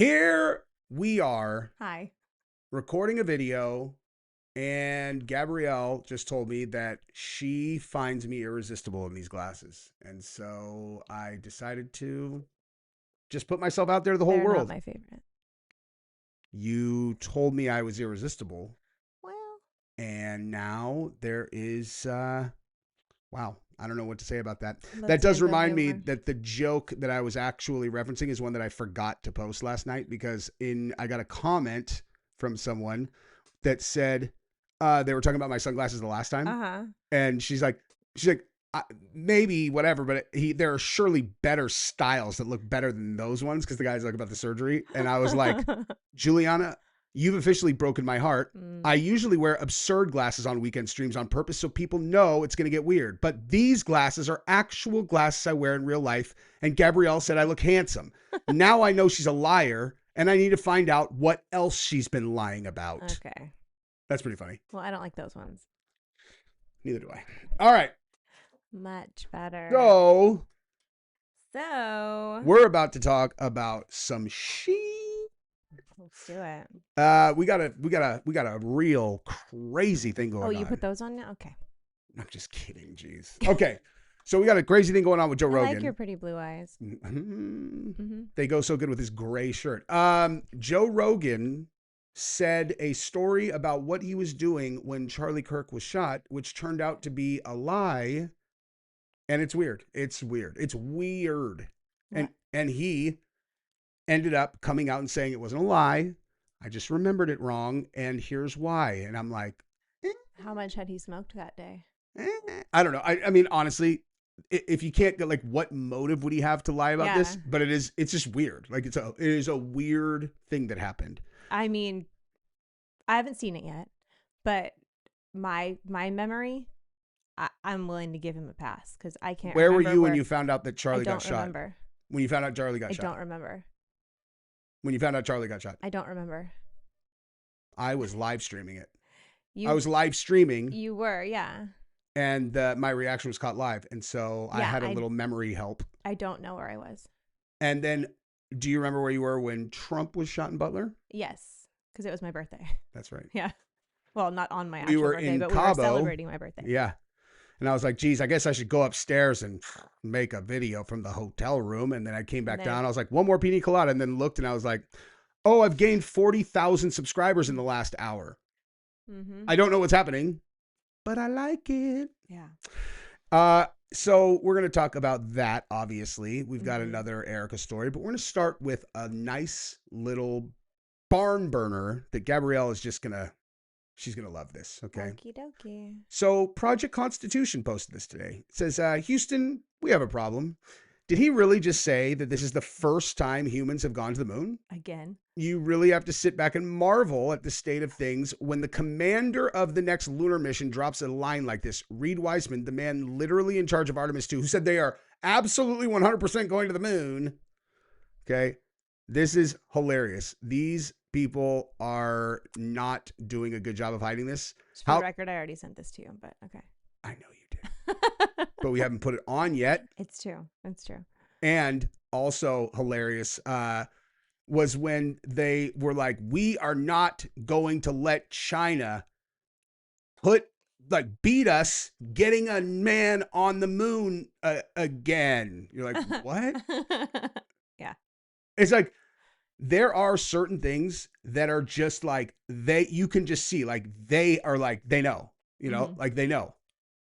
Here we are. Hi. Recording a video, and Gabrielle just told me that she finds me irresistible in these glasses. And so I decided to just put myself out there to the whole They're world. not my favorite. You told me I was irresistible. Well. And now there is, wow, I don't know what to say about that. Let's That does get the remind me humor. that the joke that I was actually referencing is one that I forgot to post last night because I got a comment from someone that said they were talking about my sunglasses the last time, and she's like, maybe whatever, but there are surely better styles that look better than those ones because the guy's like about the surgery, and I was like, Juliana, you've officially broken my heart. I usually wear absurd glasses on weekend streams on purpose so people know it's going to get weird. But these glasses are actual glasses I wear in real life. And Gabrielle said I look handsome. Now I know she's a liar, and I need to find out what else she's been lying about. Okay. That's pretty funny. Well, I don't like those ones. Neither do I. All right. Much better. So So we're about to talk about some shit. let's do it. We got a real crazy thing going on. Oh, you put those on now? Okay. I'm just kidding. Jeez. Okay. So we got a crazy thing going on with Joe Rogan. I like your pretty blue eyes. They go so good with his gray shirt. Joe Rogan said a story about what he was doing when Charlie Kirk was shot, which turned out to be a lie. And it's weird. It's weird. It's weird. And he ended up coming out and saying it wasn't a lie. I just remembered it wrong. And here's why. And I'm like, How much had he smoked that day? I don't know. I mean, honestly, if you can't get like, what motive would he have to lie about this? But it's just weird. Like it is a weird thing that happened. I mean, I haven't seen it yet, but my memory, I'm willing to give him a pass because I can't. Where were you when you found out that Charlie got shot? I don't remember. When you found out Charlie got shot? I don't remember. When you found out Charlie got shot? I don't remember. I was live streaming it. I was live streaming. You were, yeah. And my reaction was caught live. And so I had a little memory help. I don't know where I was. And then, do you remember where you were when Trump was shot in Butler? Yes, because it was my birthday. That's right. Yeah. Well, not on my actual birthday, but we were celebrating my birthday. Yeah. And I was like, geez, I guess I should go upstairs and make a video from the hotel room. And then I came back down. I was like, one more pina colada. And then looked and I was like, oh, I've gained 40,000 subscribers in the last hour. I don't know what's happening, but I like it. Yeah. So we're going to talk about that, obviously. We've got another Erica story, but we're going to start with a nice little barn burner that Gabrielle is just going to, she's going to love this, okay? Okie dokie. So Project Constitution posted this today. It says, Houston, we have a problem. Did he really just say that this is the first time humans have gone to the moon? Again. You really have to sit back and marvel at the state of things when the commander of the next lunar mission drops a line like this. Reed Wiseman, the man literally in charge of Artemis 2, who said they are absolutely 100% going to the moon. Okay. This is hilarious. These people are not doing a good job of hiding this. For the record, I already sent this to you, but okay. I know you did. But we haven't put it on yet. It's true. It's true. And also hilarious was when they were like, we are not going to let China beat us getting a man on the moon again. You're like, what? Yeah. It's like, there are certain things that are just like, you can just see, like, they are like, they know, like they know.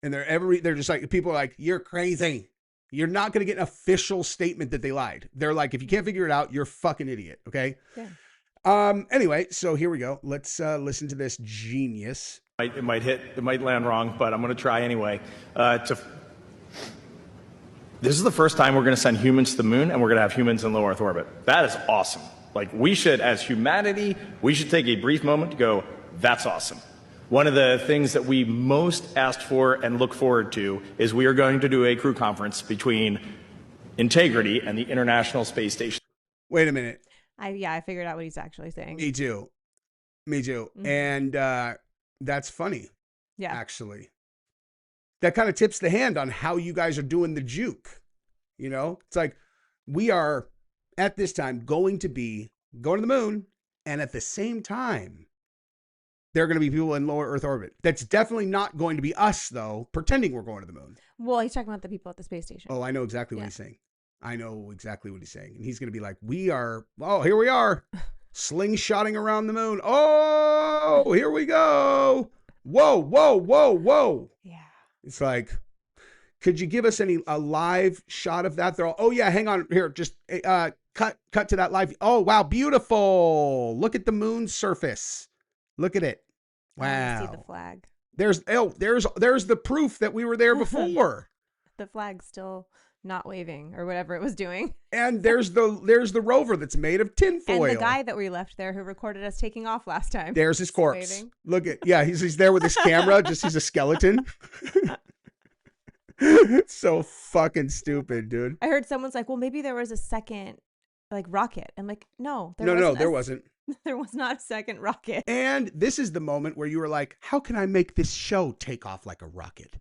And they're just like, people are like, you're crazy. You're not going to get an official statement that they lied. They're like, if you can't figure it out, you're a fucking idiot. Okay. Yeah. Anyway, so here we go. Let's listen to this genius. It might land wrong, but I'm going to try anyway. This is the first time we're going to send humans to the moon, and we're going to have humans in low Earth orbit. That is awesome. Like, we should, as humanity, we should take a brief moment to go, that's awesome. One of the things that we most asked for and look forward to is we are going to do a crew conference between Integrity and the International Space Station. Wait a minute. I figured out what he's actually saying. Me too. And that's funny. Yeah. Actually. That kind of tips the hand on how you guys are doing the juke. It's like, we are at this time going to be going to the moon, and at the same time, there are going to be people in lower Earth orbit. That's definitely not going to be us, though, pretending we're going to the moon. Well, he's talking about the people at the space station. Oh, I know exactly what he's saying. I know exactly what he's saying. And he's going to be like, here we are, slingshotting around the moon. Oh, here we go. Whoa, whoa, whoa, whoa. Yeah. It's like, could you give us a live shot of that? They're all, oh, yeah, hang on. Here, just cut to that live. Oh, wow, beautiful. Look at the moon's surface. Look at it. Wow. I see the flag. There's the proof that we were there before. The flag's still not waving or whatever it was doing. And there's the rover that's made of tinfoil. And the guy that we left there who recorded us taking off last time. There's his corpse. Waving. Look at, he's there with his camera, just he's a skeleton. So fucking stupid, dude. I heard someone's like, well, maybe there was a second rocket. I'm like, no, there wasn't. There was not a second rocket. And this is the moment where you were like, how can I make this show take off like a rocket?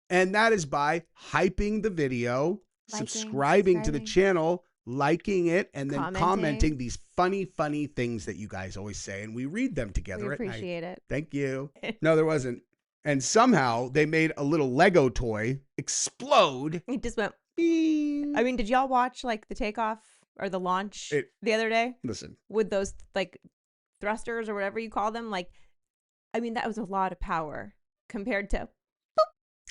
And that is by hyping the video, subscribing to the channel, liking it, and then commenting these funny things that you guys always say. And we read them together at night. We appreciate it. Thank you. No, there wasn't. And somehow they made a little Lego toy explode. It just went. I mean, did y'all watch the takeoff or the launch the other day? Listen. With those thrusters or whatever you call them. I mean, that was a lot of power compared to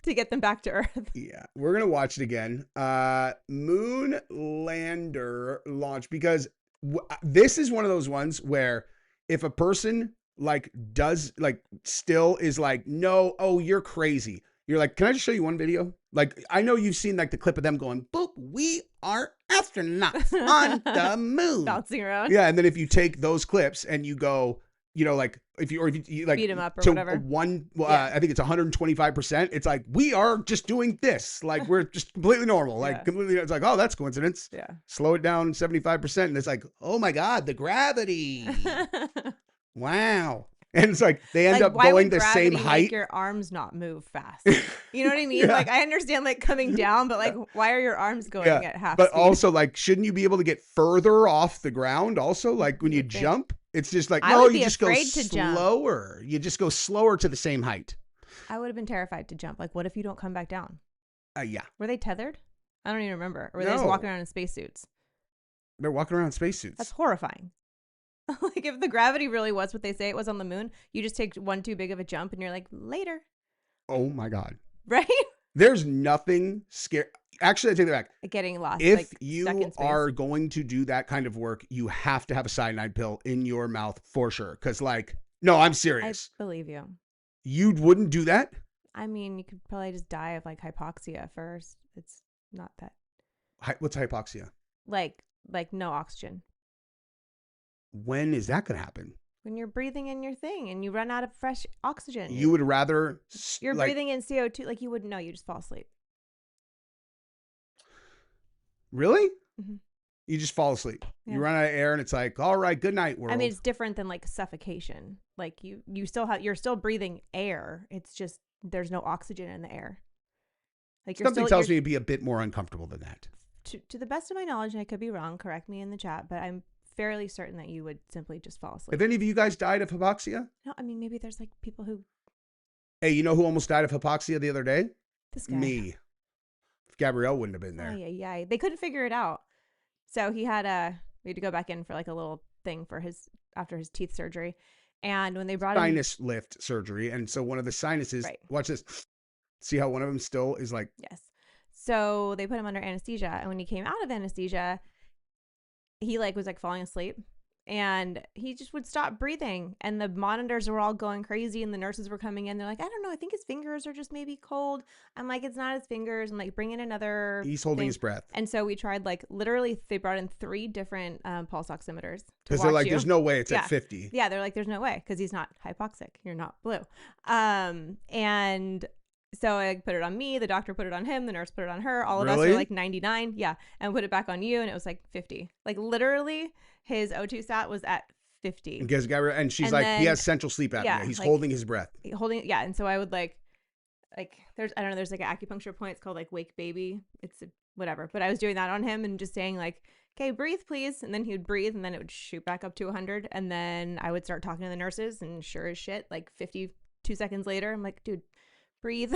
get them back to Earth. Yeah, we're going to watch it again. Moon lander launch, because this is one of those ones where if a person still is like, no, oh, you're crazy. You're like, can I just show you one video? I know you've seen the clip of them going, boop, we are astronauts on the moon. Bouncing around. Yeah, and then if you take those clips and you go, if you beat them up or whatever. I think it's 125%. It's like, we are just doing this. We're just completely normal. Completely, it's like, oh, that's coincidence. Yeah. Slow it down 75%. And it's like, oh my God, the gravity. Wow. And it's like, they end up going the same height. Make your arms not move fast. You know what I mean? Yeah. I understand coming down, but why are your arms going at half But speed? also shouldn't you be able to get further off the ground also? When you jump, it's just no, you just go slower. You just go slower to the same height. I would have been terrified to jump. What if you don't come back down? Yeah. Were they tethered? I don't even remember. Or were they just walking around in spacesuits? They're walking around in spacesuits. That's horrifying. If the gravity really was what they say it was on the moon, you just take one too big of a jump and you're like, later. Oh my God. Right? There's nothing scary. Actually, I take that back. Getting lost. If you are going to do that kind of work, you have to have a cyanide pill in your mouth for sure. Because no, I'm serious. I believe you. You wouldn't do that? I mean, you could probably just die of hypoxia first. It's not that. What's hypoxia? No oxygen. When is that going to happen? When you're breathing in your thing and you run out of fresh oxygen. You would rather... You're breathing in CO2. You wouldn't know. You just fall asleep. Really? Mm-hmm. You just fall asleep. Yeah. You run out of air and it's like, all right, good night, world. I mean, it's different than suffocation. You're still breathing air. It's just there's no oxygen in the air. Something tells me it'd be a bit more uncomfortable than that. To the best of my knowledge, and I could be wrong, correct me in the chat, but I'm fairly certain that you would simply just fall asleep. Have any of you guys died of hypoxia? No, I mean, maybe there's people who... Hey, you know who almost died of hypoxia the other day? This guy. Me. If Gabrielle wouldn't have been there. Yeah. They couldn't figure it out. So we had to go back in for a little thing for after his teeth surgery. And when they brought sinus lift surgery. And so one of the sinuses, watch this. See how one of them still is Yes. So they put him under anesthesia. And when he came out of anesthesia, he was falling asleep and he just would stop breathing and the monitors were all going crazy and the nurses were coming in. They're like, I don't know. I think his fingers are just maybe cold. I'm like, it's not his fingers. I'm bring in another. He's holding his breath. And so we tried literally they brought in 3 different pulse oximeters. Because they're like, there's no way it's at 50. Yeah. They're like, there's no way because he's not hypoxic. You're not blue. And so I put it on me, the doctor put it on him, the nurse put it on her. All of us were 99. Yeah. And put it back on you and it was 50. Literally his O2 stat was at 50. And she's he has central sleep apnea. He's holding his breath. Yeah. And so I would like, I don't know, there's like an acupuncture point. It's called like Wake Baby. Whatever. But I was doing that on him and just saying like, okay, breathe, please. And then he would breathe and then it would shoot back up to 100. And then I would start talking to the nurses and sure as shit, like 52 seconds later, I'm like, dude, breathe.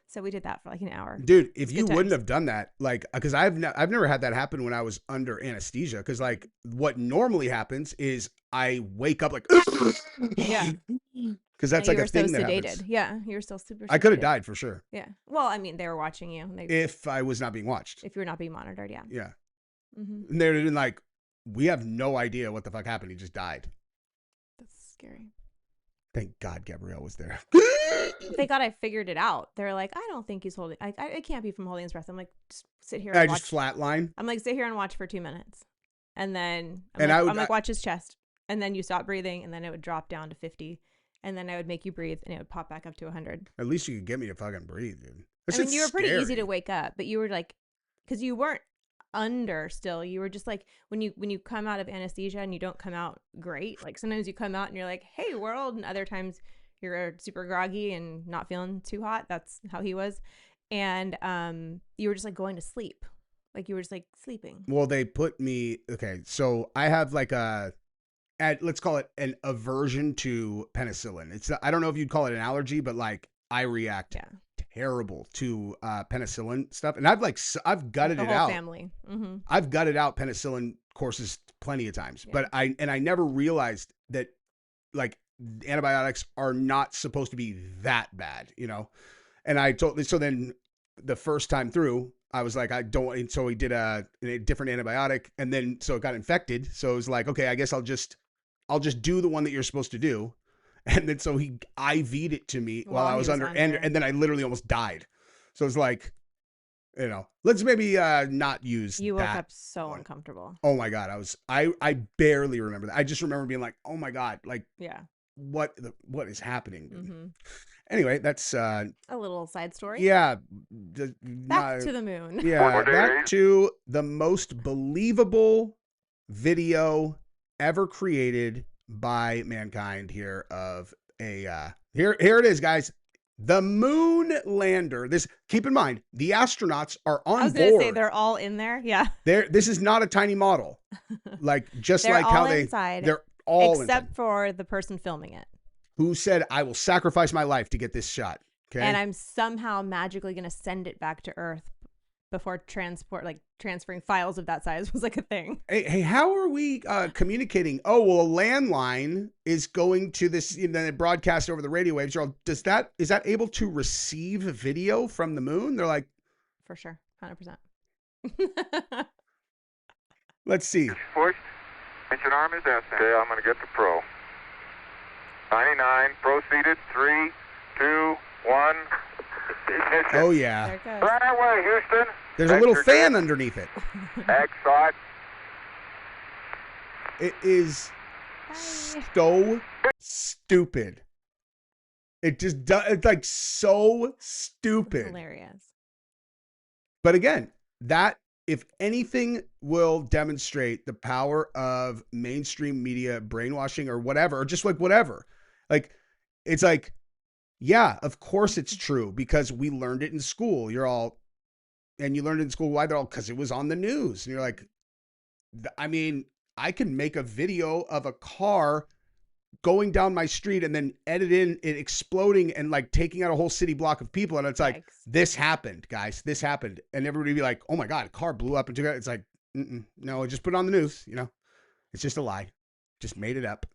So we did that for like an hour. Dude, if you wouldn't have done that, like, because I've never had that happen when I was under anesthesia. Because like what normally happens is I wake up like, yeah, because that's like a thing that sedated. happens. Yeah, you're still super. I could have died for sure. Yeah. Well, I mean, they were watching you. If I was not being watched. If you were not being monitored, yeah. Yeah. Mm-hmm. And they're in like, we have no idea what the fuck happened. He just died. That's scary. Thank God Gabrielle was there. Thank God I figured it out. They're like, I don't think he's holding. It can't be from holding his breath. I'm like, just sit here. And just flatline. I'm like, sit here and watch for 2 minutes, and then I'm like, watch his chest, and then you stop breathing, and then it would drop down to 50, and then I would make you breathe, and it would pop back up to 100. At least you could get me to fucking breathe, dude. I mean, you were pretty easy to wake up, but you were like, because you weren't under still. You were just like when you come out of anesthesia and you don't come out great. Like sometimes you come out and you're like, hey world, and other times you're super groggy and not feeling too hot. That's how he was. And you were just like going to sleep. Like you were just like sleeping. Well, they put me, okay, so I have like let's call it an aversion to penicillin. I don't know if you'd call it an allergy, but like I react terrible to penicillin stuff. And I've gutted it out. Family. Mm-hmm. I've gutted out penicillin courses plenty of times, but I never realized that like antibiotics are not supposed to be that bad, you know? And so then the first time through, I was like, I don't, and so he did a different antibiotic, and then, so it got infected. So it was like, okay, I guess I'll just do the one that you're supposed to do. And then, so he IV'd it to me while I was under, and then I literally almost died. So it's like, you know, let's maybe not use You woke up so uncomfortable. Oh my God. I barely remember that. I just remember being like, oh my God, like, what is happening? Mm-hmm. Anyway, that's a little side story. Yeah. Back to the moon. Yeah. Back to the most believable video ever created by mankind here of here it is, guys. The moon lander. Keep in mind, the astronauts are on board. I was going to say they're all in there. Yeah. This is not a tiny model. Like just they're like all how inside, they're all except for the person filming it, who said, I will sacrifice my life to get this shot. Okay. And I'm somehow magically going to send it back to Earth before transferring files of that size was like a thing. Hey, how are we communicating? Oh, well, a landline is going to this, then broadcast over the radio waves. Is that able to receive video from the moon? They're like, for sure, 100%. Let's see. Push. Mission arm is out. Okay, I'm going to get the pro. 99, proceeded. 3, 2, 1. Oh, yeah. There it goes. Right away, Houston. There's a little fan underneath it. Excellent. It is so stupid. It just does. It's like so stupid. Hilarious. But again, that, if anything, will demonstrate the power of mainstream media brainwashing or whatever, or just like whatever. Like, it's like, yeah, of course it's true because we learned it in school. And you learned it in school. Why? Because it was on the news. And you're like, I mean, I can make a video of a car going down my street and then edit in it exploding and like taking out a whole city block of people. And it's like, this happened, guys. This happened. And everybody be like, oh my God, a car blew up. And it's like, no, just put it on the news. You know, it's just a lie. Just made it up.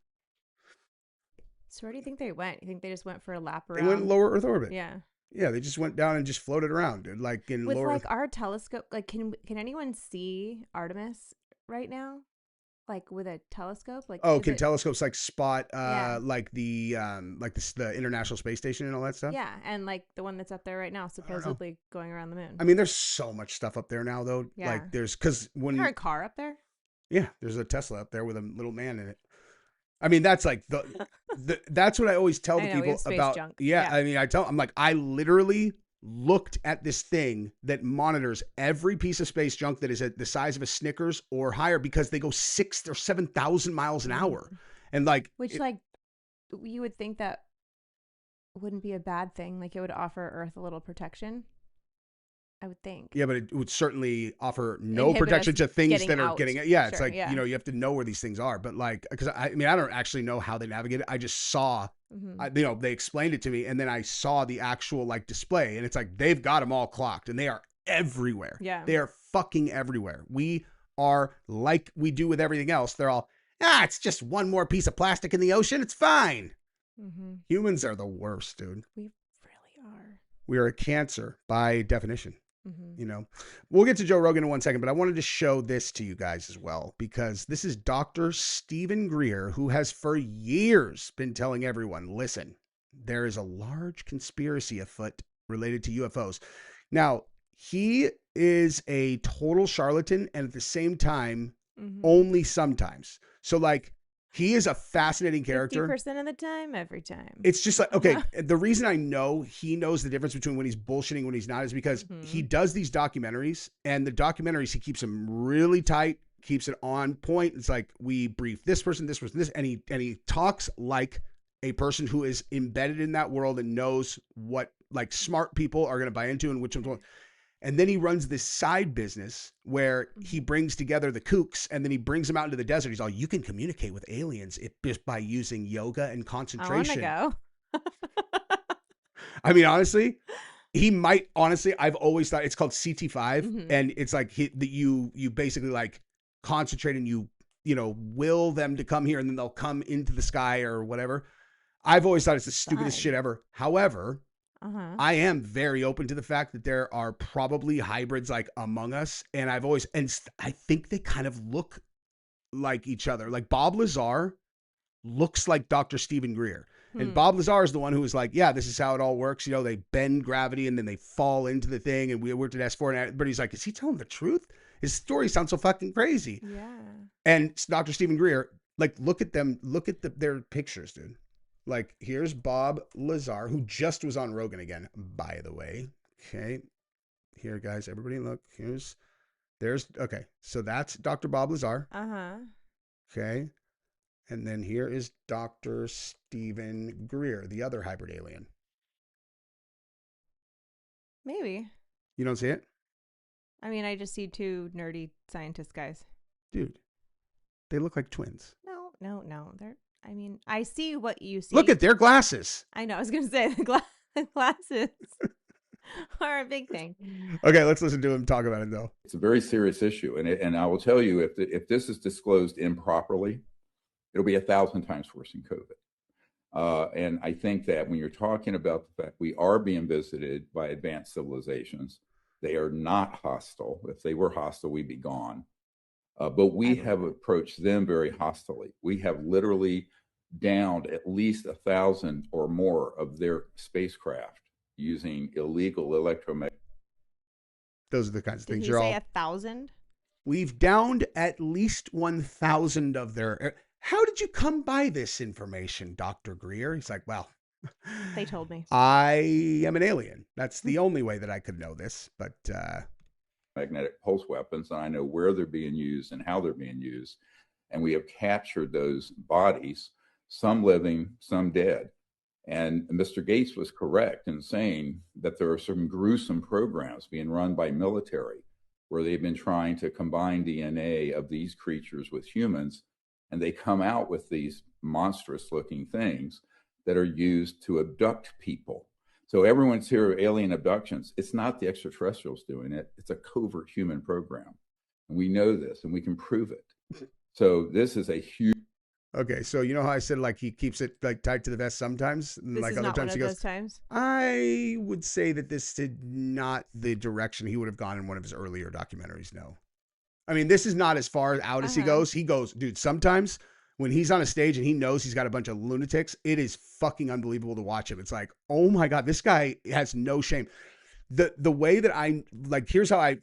So where do you think they went? You think they just went for a lap around? They went in lower Earth orbit. Yeah. Yeah, they just went down and just floated around, dude. Like in with lower like our telescope. Like, can anyone see Artemis right now? Like with a telescope? Like, can telescopes like spot like the International Space Station and all that stuff? Yeah, and like the one that's up there right now, supposedly going around the moon. I mean, there's so much stuff up there now, though. Yeah. Like because when there's a car up there. Yeah, there's a Tesla up there with a little man in it. I mean, that's like that's what I always tell the people about. Junk. Yeah, I mean, I'm like, I literally looked at this thing that monitors every piece of space junk that is at the size of a Snickers or higher because they go 6,000 or 7,000 miles an hour, and like like you would think that wouldn't be a bad thing. Like it would offer Earth a little protection, I would think. Yeah, but it would certainly offer no Inhibit protection us to things getting that are out. getting. Yeah, it's Sure, like, yeah. you have to know where these things are. But like, because I mean, I don't actually know how they navigate it. I just saw, they explained it to me, and then I saw the actual like display, and it's like they've got them all clocked, and they are everywhere. Yeah, they are fucking everywhere. We are like we do with everything else. They're all, it's just one more piece of plastic in the ocean. It's fine. Humans are the worst, dude. We really are. We are a cancer by definition. We'll get to Joe Rogan in 1 second, but I wanted to show this to you guys as well, because this is Dr. Stephen Greer, who has for years been telling everyone, listen, there is a large conspiracy afoot related to UFOs. Now, he is a total charlatan, and at the same time, only sometimes. So like, he is a fascinating character. 50% of the time, every time. It's just like, okay, the reason I know he knows the difference between when he's bullshitting and when he's not is because he does these documentaries, and the documentaries, he keeps them really tight, keeps it on point. It's like, we brief this person, this, and he talks like a person who is embedded in that world and knows what like smart people are going to buy into and which ones won't. And then he runs this side business where he brings together the kooks, and then he brings them out into the desert. He's all, you can communicate with aliens just by using yoga and concentration. I want to go. I mean, honestly, I've always thought it's called CT5. And it's like that you basically like concentrate and you will them to come here, and then they'll come into the sky or whatever. I've always thought it's the stupidest shit ever. However, I am very open to the fact that there are probably hybrids like among us. And I think they kind of look like each other. Like Bob Lazar looks like Dr. Stephen Greer. And Bob Lazar is the one who was like, yeah, this is how it all works. They bend gravity and then they fall into the thing. And we worked at S4. And everybody's like, is he telling the truth? His story sounds so fucking crazy. Yeah. And Dr. Stephen Greer, like, look at them. Look at their pictures, dude. Like, here's Bob Lazar, who just was on Rogan again, by the way. Okay. Here, guys, everybody look. Okay. So that's Dr. Bob Lazar. Okay. And then here is Dr. Stephen Greer, the other hybrid alien. Maybe. You don't see it? I mean, I just see two nerdy scientist guys. Dude, they look like twins. No. I see what you see. Look at their glasses. I know. I was going to say the glasses are a big thing. Okay, let's listen to him talk about it, though. It's a very serious issue. And I will tell you, if this is disclosed improperly, it'll be 1,000 times worse than COVID. And I think that when you're talking about the fact we are being visited by advanced civilizations, they are not hostile. If they were hostile, we'd be gone. But we have approached them very hostilely. We have literally downed at least 1,000 or more of their spacecraft using illegal electromagnetic. Those are the kinds of things. Did he say 1,000? We've downed at least 1,000 of their. How did you come by this information, Dr. Greer? He's like, well, they told me. I am an alien. That's the only way that I could know this. But magnetic pulse weapons, and I know where they're being used and how they're being used. And we have captured those bodies, some living, some dead. And Mr. Gates was correct in saying that there are some gruesome programs being run by military where they've been trying to combine DNA of these creatures with humans, and they come out with these monstrous looking things that are used to abduct people. So everyone's here of alien abductions. It's not the extraterrestrials doing it. It's a covert human program. And we know this and we can prove it. So this is a huge. Okay. So you know how I said, like, he keeps it like tied to the vest sometimes? And this like is other not times one he of goes, those times? I would say that this did not the direction he would have gone in one of his earlier documentaries. No. I mean, this is not as far out as he goes. He goes, dude, sometimes when he's on a stage and he knows he's got a bunch of lunatics, it is fucking unbelievable to watch him. It's like, oh my God, this guy has no shame. The way that I like, here's how I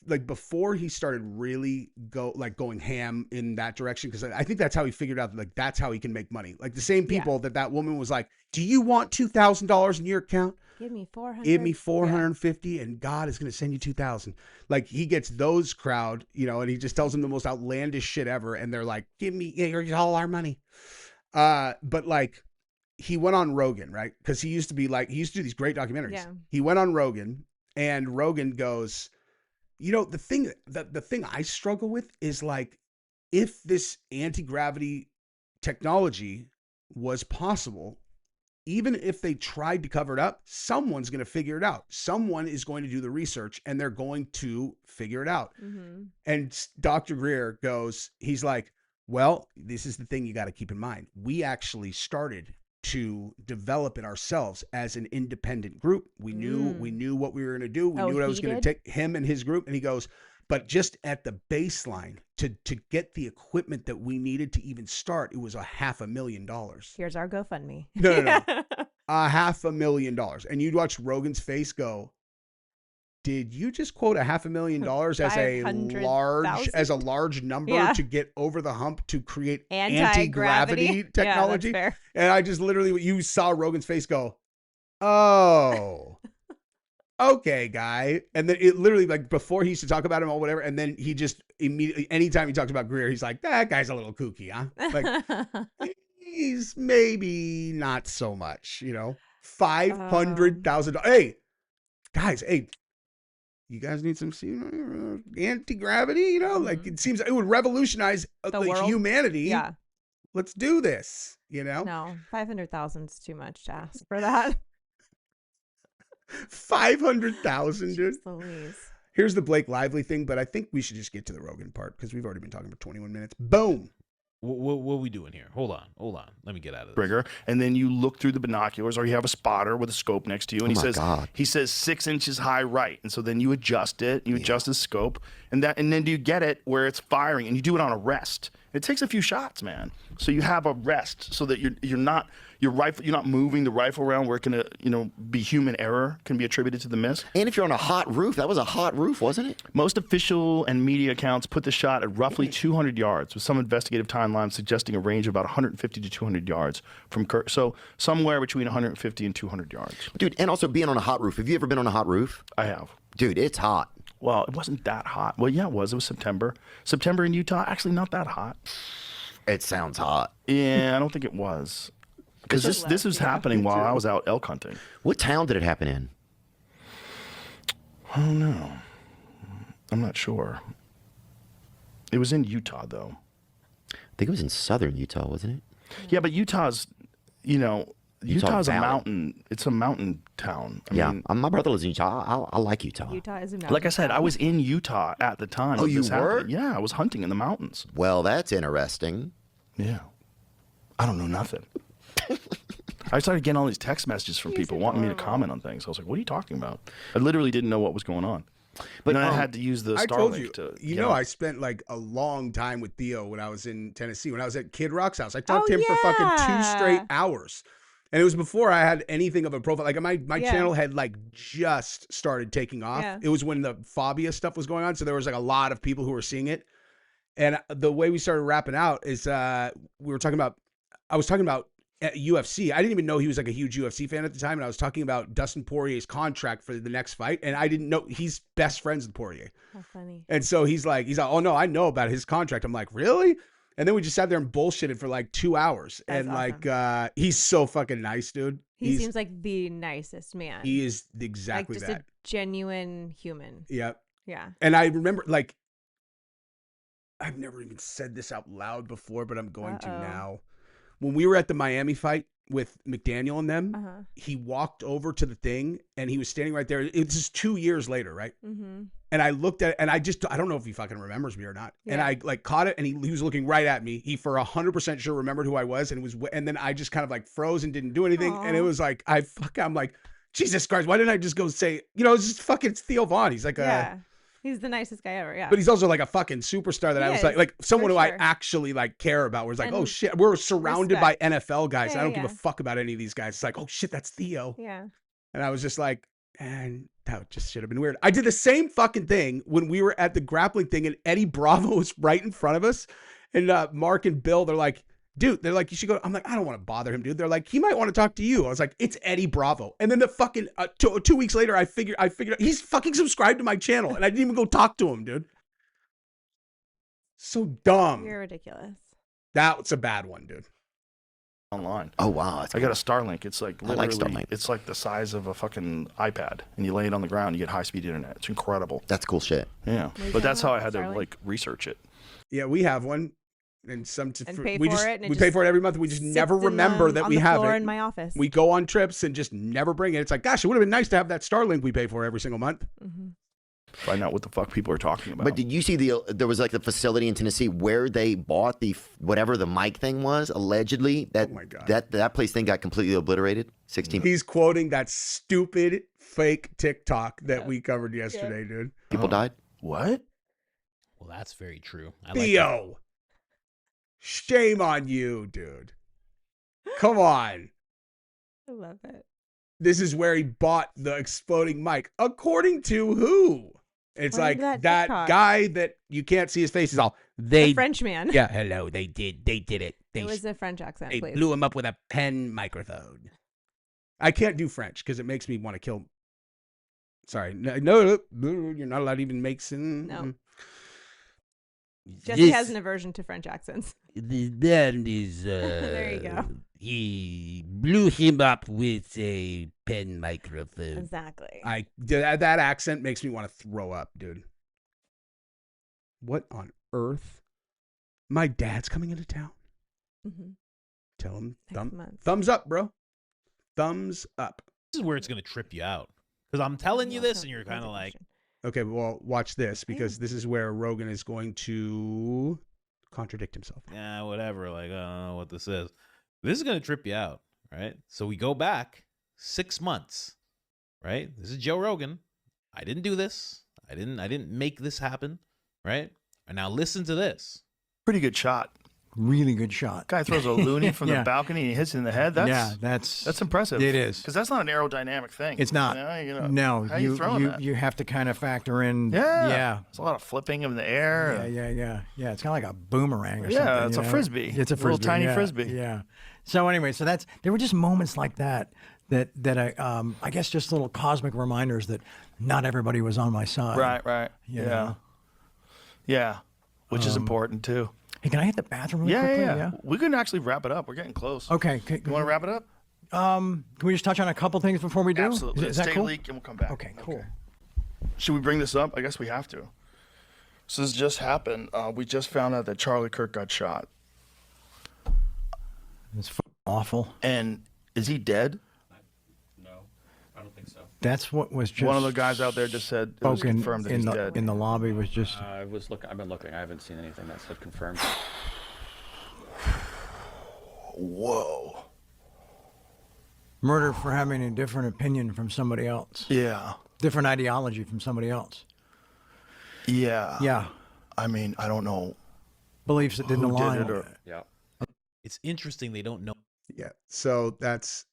like before he started really going ham in that direction. Cause I think that's how he figured out like, that's how he can make money. Like the same people that woman was like, do you want $2,000 in your account? Give me 400. Give me 450 and God is going to send you 2,000. Like he gets those crowd, and he just tells them the most outlandish shit ever. And they're like, give me here's all our money. But like he went on Rogan, right? Because he used to do these great documentaries. Yeah. He went on Rogan, and Rogan goes, the thing I struggle with is like, if this anti-gravity technology was possible, even if they tried to cover it up, someone's going to figure it out. Someone is going to do the research, and they're going to figure it out. Mm-hmm. And Dr. Greer goes, he's like, well, this is the thing you got to keep in mind. We actually started to develop it ourselves as an independent group. We knew what we were going to do. We knew what I was going to take, him and his group. And he goes, but just at the baseline to get the equipment that we needed to even start, it was $500,000. Here's our GoFundMe. No. $500,000. And you'd watch Rogan's face go, did you just quote $500,000 as a large number to get over the hump to create anti-gravity technology? Yeah, that's fair. And I just literally, you saw Rogan's face go, oh, okay, guy. And then it literally, like, before he used to talk about him or whatever, and then he just immediately, anytime he talks about Greer, he's like, that guy's a little kooky, huh? Like, he's maybe not so much, $500,000. Hey, guys, you guys need some anti-gravity, like, it seems it would revolutionize the world. Humanity. Yeah. Let's do this, No, 500,000 is too much to ask for that. 500,000, dude. Please. Here's the Blake Lively thing, but I think we should just get to the Rogan part because we've already been talking for 21 minutes. Boom. What are we doing here? Hold on. Let me get out of this. Trigger, and then you look through the binoculars, or you have a spotter with a scope next to you, and he says 6 inches high right, and so then you adjust it, adjust the scope, and then you get it where it's firing, and you do it on a rest. It takes a few shots, man. So you have a rest, so that you're not moving the rifle around where it can be human error can be attributed to the miss. And if you're on a hot roof, that was a hot roof, wasn't it? Most official and media accounts put the shot at roughly 200 yards, with some investigative timelines suggesting a range of about 150 to 200 yards from so somewhere between 150 and 200 yards. Dude, and also being on a hot roof. Have you ever been on a hot roof? I have. Dude, it's hot. Well, it wasn't that hot. Well, yeah, it was. It was September. September in Utah, actually not that hot. It sounds hot. Yeah, I don't think it was. Because this was happening while I was out elk hunting. What town did it happen in? I don't know. I'm not sure. It was in Utah, though. I think it was in southern Utah, wasn't it? Yeah, but Utah's, Utah's a Valley. Mountain. It's a mountain town. I mean, my brother lives in Utah. I like Utah. Utah is a mountain. like I said, I was in Utah at the time. Oh, you this were? happened. Yeah, I was hunting in the mountains. Well, that's interesting. Yeah. I don't know nothing. I started getting all these text messages from people wanting me to comment on things. I was like, what are you talking about? I literally didn't know what was going on. But then I had to use the Starlink to. I spent like a long time with Theo when I was in Tennessee. When I was at Kid Rock's house, I talked to him for fucking 2 straight hours. And it was before I had anything of a profile. Like my channel had like just started taking off. Yeah. It was when the phobia stuff was going on. So there was like a lot of people who were seeing it. And the way we started wrapping out is I was talking about UFC. I didn't even know he was like a huge UFC fan at the time. And I was talking about Dustin Poirier's contract for the next fight. And I didn't know he's best friends with Poirier. How funny. And so he's like, oh no, I know about his contract. I'm like, really? And then we just sat there and bullshitted for like 2 hours. That's and awesome. like, he's so fucking nice, dude. He seems like the nicest man. He is exactly like just that. a genuine human. Yep. Yeah. And I remember, like, I've never even said this out loud before, but I'm going to now. When we were at the Miami fight with McDaniel and them, he walked over to the thing and he was standing right there. It's just 2 years later, right? Mm-hmm. And I looked at it and I don't know if he fucking remembers me or not. Yeah. And I like caught it and he was looking right at me. He for 100% sure remembered who I was and then I just kind of like froze and didn't do anything. Aww. And it was like, I'm like, Jesus Christ, why didn't I just go say, it's just fucking Theo Vaughn. He's like he's the nicest guy ever, yeah. But he's also like a fucking superstar that I was like someone who I actually like care about. Where it's like, oh shit, we're surrounded by NFL guys. I don't give a fuck about any of these guys. It's like, oh shit, that's Theo. Yeah. And I was just like, man, that just should have been weird. I did the same fucking thing when we were at the grappling thing and Eddie Bravo was right in front of us. And Mark and Bill, they're like, dude, they're like, you should go. I'm like, I don't want to bother him, dude. They're like, he might want to talk to you. I was like, it's Eddie Bravo. And then the fucking 2 weeks later, I figured out he's fucking subscribed to my channel and I didn't even go talk to him, dude. So dumb. You're ridiculous. That's a bad one, dude. online. Oh wow, I got a Starlink. It's like I like literally, Starlink. it's like the size of a fucking iPad, and you lay it on the ground, you get high-speed internet. It's incredible. That's cool shit. Yeah, What are you but that's how talking I had about, to Starlink? like research it. Yeah, we have one, and pay we for just it, and it we just pay for it every month. We just sits never in the- remember that on we the have floor it. in my office. We go on trips and just never bring it. It's like, gosh, it would have been nice to have that Starlink we pay for every single month. Mm-hmm. Find out what the fuck people are talking about. But did you see there was like the facility in Tennessee where they bought whatever the mic thing was allegedly that Oh my God. that place thing got completely obliterated. 16 He's quoting that stupid fake TikTok that we covered yesterday, dude. people died. What? Well, that's very true. I like Theo, shame on you, dude. Come on. I love it. This is where he bought the exploding mic. According to who? It's According like to that that TikTok. guy that you can't see his face is all, The French man. yeah, hello, they did it. It was a French accent, They please. blew him up with a pen microphone. I can't do French because it makes me want to kill. Sorry, no, you're not allowed to even make some. No. Jesse has an aversion to French accents. The band is. There you go. He blew him up with a pen microphone. Exactly. That accent makes me want to throw up, dude. What on earth? My dad's coming into town. Mm-hmm. Tell him Next month. thumbs up, bro. Thumbs up. This is where it's gonna trip you out because I'm telling you this, and you're kind of like, Okay, well, watch this because this is where Rogan is going to contradict himself. yeah, whatever. Like, I don't know what this is. This is gonna trip you out, right? So we go back 6 months, right? This is Joe Rogan. I didn't do this. I didn't make this happen, right? And now listen to this. Pretty good shot. Really good shot. Guy throws a loony from Yeah. the balcony and he hits it in the head. That's impressive. It is. Because that's not an aerodynamic thing. It's not. No, how you throwing that? you have to kind of factor in. Yeah. Yeah. It's a lot of flipping in the air. Yeah. It's kind of like a boomerang or Yeah, something. it's you a know? frisbee. It's a Little frisbee. tiny yeah, frisbee. Yeah. So anyway, there were just moments like that I guess just little cosmic reminders that not everybody was on my side. Right. You Yeah. know? Yeah. Which is important too. Hey, can I hit the bathroom really quickly? Yeah. We can actually wrap it up. We're getting close. Okay. You want to wrap it up? Can we just touch on a couple things before we do? Absolutely. Is Let's that take a cool? leak and we'll come back. Okay, cool. Should we bring this up? I guess we have to. So this just happened. We just found out that Charlie Kirk got shot. It's awful. And is he dead? No, I don't think so. That's what was just. One of the guys out there just said it was spoken confirmed that he's dead. in the lobby was just. I've been looking. I haven't seen anything that said confirmed. Whoa. Murder for having a different opinion from somebody else. Yeah. Different ideology from somebody else. Yeah. Yeah. I mean, I don't know. Beliefs that didn't who align. did it or, Yeah. It's interesting they don't know. Yeah. So that's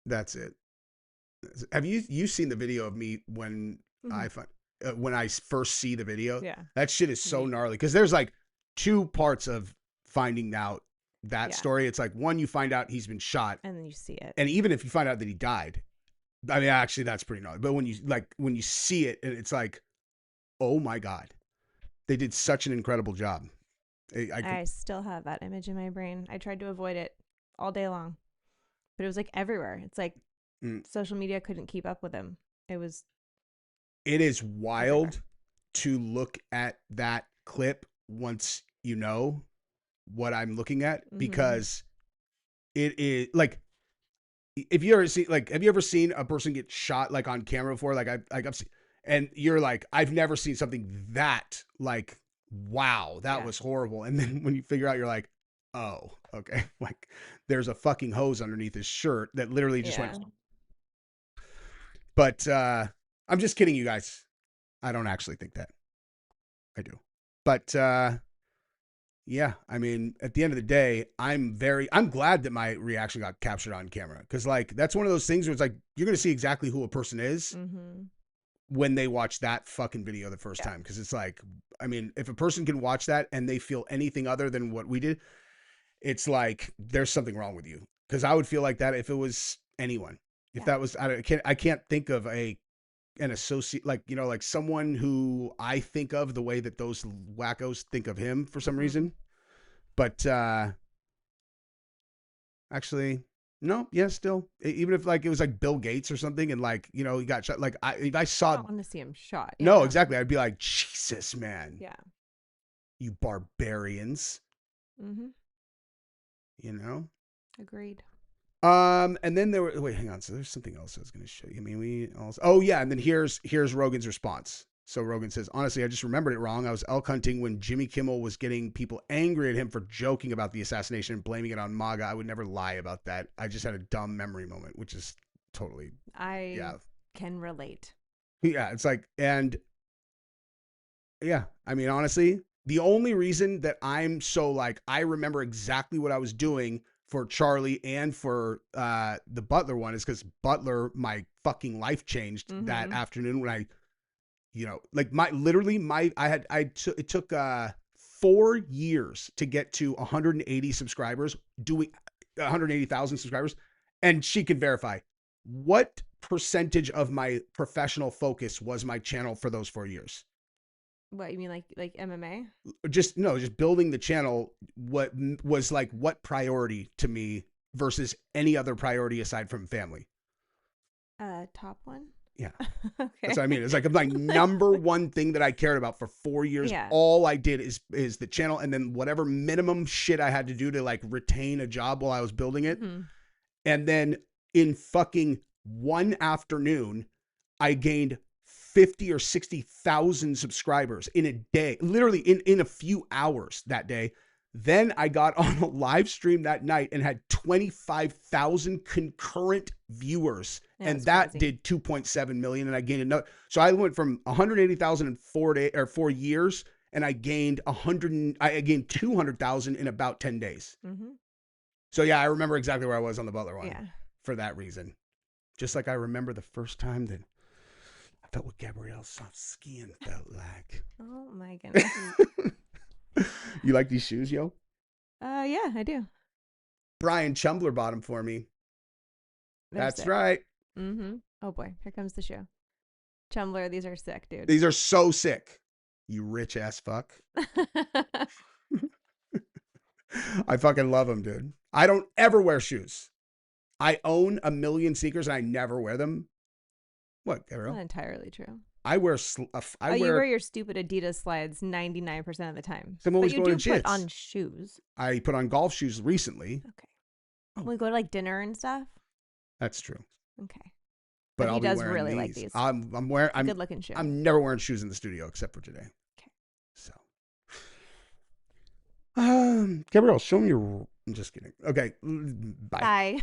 it. Have you seen the video of me when when I first see the video? Yeah. That shit is so gnarly because there's like two parts of finding out that Yeah. story. It's like one, you find out he's been shot, And then you see it. and even if you find out that he died, I mean, actually, that's pretty gnarly. But when you see it, and it's like, oh my god, they did such an incredible job. I still have that image in my brain. I tried to avoid it all day long, but it was like everywhere. It's like social media couldn't keep up with him. It is wild to look at that clip once you know what I'm looking at, because it is like, have you ever seen a person get shot like on camera before? I've seen, and you're like, I've never seen something that like, wow, that was horrible. And then when you figure out, you're like, oh, okay. Like there's a fucking hose underneath his shirt that literally just went. But I'm just kidding, you guys. I don't actually think that. I do. But yeah, I mean, at the end of the day, I'm glad that my reaction got captured on camera, because like that's one of those things where it's like you're gonna see exactly who a person is when they watch that fucking video the first time. Because it's like, I mean, if a person can watch that and they feel anything other than what we did, it's like there's something wrong with you. Because I would feel like that if it was anyone. If that was, I can't think of an associate, like, you know, like someone who I think of the way that those wackos think of him for some reason. But Actually, no. Yeah, still. Even if like it was like Bill Gates or something, and like he got shot. Like if I saw. I don't want to see him shot. No, Yeah. exactly. I'd be like, Jesus, man. Yeah. You barbarians. Mm-hmm. Agreed. And then there were, wait, hang on. So there's something else I was going to show you. I mean, we also, oh yeah. And then here's Rogan's response. So Rogan says, honestly, I just remembered it wrong. I was elk hunting when Jimmy Kimmel was getting people angry at him for joking about the assassination and blaming it on MAGA. I would never lie about that. I just had a dumb memory moment, which is totally, I can relate. Yeah. It's like, and yeah, I mean, honestly, the only reason that I'm so like, I remember exactly what I was doing for Charlie and for the Butler one is because Butler, my fucking life changed that afternoon when I, like it took 4 years to get to 180 subscribers, doing 180,000 subscribers. And she can verify what percentage of my professional focus was my channel for those 4 years. What you mean, like MMA? Just building the channel. What was like what priority to me versus any other priority aside from family? Top one. Yeah, okay. That's what I mean. It's like my number one thing that I cared about for 4 years. Yeah. All I did is the channel, and then whatever minimum shit I had to do to like retain a job while I was building it, and then in fucking one afternoon, I gained 50 or 60,000 subscribers in a day, literally in a few hours that day. Then I got on a live stream that night and had 25,000 concurrent viewers. Yeah, and that crazy. Did 2.7 million. And I gained another. So I went from 180,000 in 4 years, and I gained 200,000 in about 10 days. So yeah, I remember exactly where I was on the Butler one for that reason. Just like I remember the first time that I felt what Gabrielle soft skiing felt like. Oh my goodness. You like these shoes, yo? Yeah, I do. Brian Chumbler bought them for me. That's sick. Right. Oh boy, here comes the show. Chumbler, these are sick, dude. These are so sick. You rich ass fuck. I fucking love them, dude. I don't ever wear shoes. I own 1 million sneakers and I never wear them. What, Gabrielle? Not entirely true. I wear. You wear your stupid Adidas slides 99% of the time. I'm always but you going do to put jits. on shoes. I put on golf shoes recently. Okay. When we go to like dinner and stuff. That's true. Okay. But he does really like these. I'm wearing. I'm good looking shoe. I'm never wearing shoes in the studio except for today. Okay. So. Gabrielle, show me your. I'm just kidding. Okay. Bye. Bye.